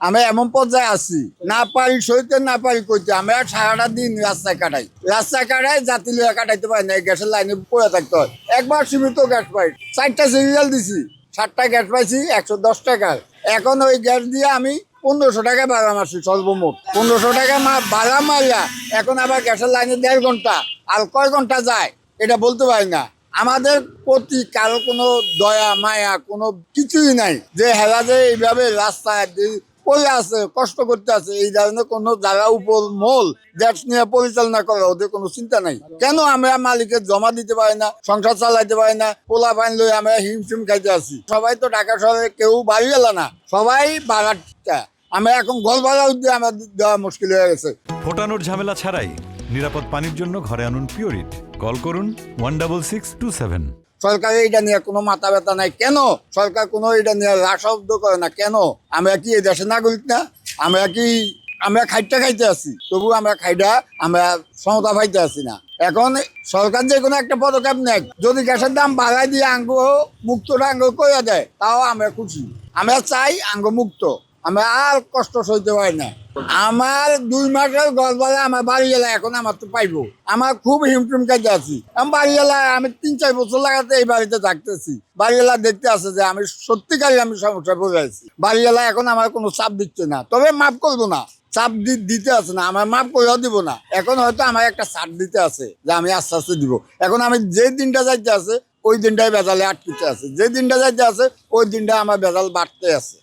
আমি এমন পর্যায়ে আছি, না পারি সইতে না পারি কইতে। আমরা সারাটা দিন রাস্তায় কাটাই জাতি লিয়া কাটাইতে পারি না, গ্যাসের লাইনে পড়ে থাকতে হয়। একবার সীমিত গ্যাস পাই, 4টা সিরিয়াল দিছি, 7টা গ্যাস পাইছি 110 টাকার। এখন ওই গ্যাস দিয়ে আমি 1500 টাকা ভাড়া মারছি সর্বমোট। 1500 টাকা ভাড়া মারিয়া এখন আবার গ্যাসের লাইনে 1.5 ঘন্টা, আর কয় ঘন্টা যায় এটা বলতে পারি না। আমাদের প্রতি কারো কোনো দয়া মায়া কোনো কিছুই নাই, যে হেরা যে এইভাবে রাস্তায় পড়ে আছে, কষ্ট করতে আছে, এই ধরনের কোনো জায়গা উপর মল গ্যাস নিয়ে পরিচালনা করে ওদের কোনো চিন্তা নাই। কেন আমরা মালিকের জমা দিতে পারি না, সংসার চালাইতে পারি না, পোলা পাইন লই আমরা হিমশিম খাইতে আছি। সবাই তো ঢাকা শহরে কেউ বাড়ি এলা না, সবাই ভাড়াটা। আমরা এখন ঘর ভাড়া উঠতে আমার দেওয়া মুশকিল হয়ে গেছে। ফোটানোর ঝামেলা ছাড়াই নিরাপদ পানির জন্য ঘরে আনুন পিওরিট। কল করুন 16627। সরকার এটা নিয়ে কোনো মাথা ব্যথা নাই কেন? সরকার কোনো এটা নিয়ে রাশব্দ করে না কেন? আমরা কি এই দেশের নাগরিক না? আমরা খাইটা খাইতে আছি, তবু আমরা সমতা পাইতে আছি না। এখন সরকার যে কোনো একটা পদক্ষেপ নেয়, যদি গ্যাসের দাম বাড়াই দিয়ে মুক্তটা করে দেয়, তাও আমরা খুশি। আমরা চাই মুক্ত, আমরা আর কষ্ট সইতে পারি না। আমার 2 মাসের গল্পে আমার বাড়ি এলাকা এখন আমার তো পাইবো, আমার খুব হিমটুম কাজে আছি। আমি বাড়ি এলাকায় আমি 3-4 বছর লাগাতে এই বাড়িতে থাকতেছি। বাড়ি এলাকা দেখতে আছে যে আমি সত্যিকারই সমস্যায় পড়ে আছি। বাড়ি এলাকা এখন আমার কোনো চাপ দিচ্ছে না, তবে মাফ করবো না, চাপ দিতে আছে না, আমার মাফ করেও দিব না। এখন হয়তো আমার একটা ছাড় দিতে আছে যে আমি আস্তে আস্তে দিব। এখন আমি যে দিনটা যাইতে আছে ওই দিনটাই বেজালে আটকিতে আছে, যে দিনটা যাইতে আছে ওই দিনটা আমার বেজাল বাড়তে আছে।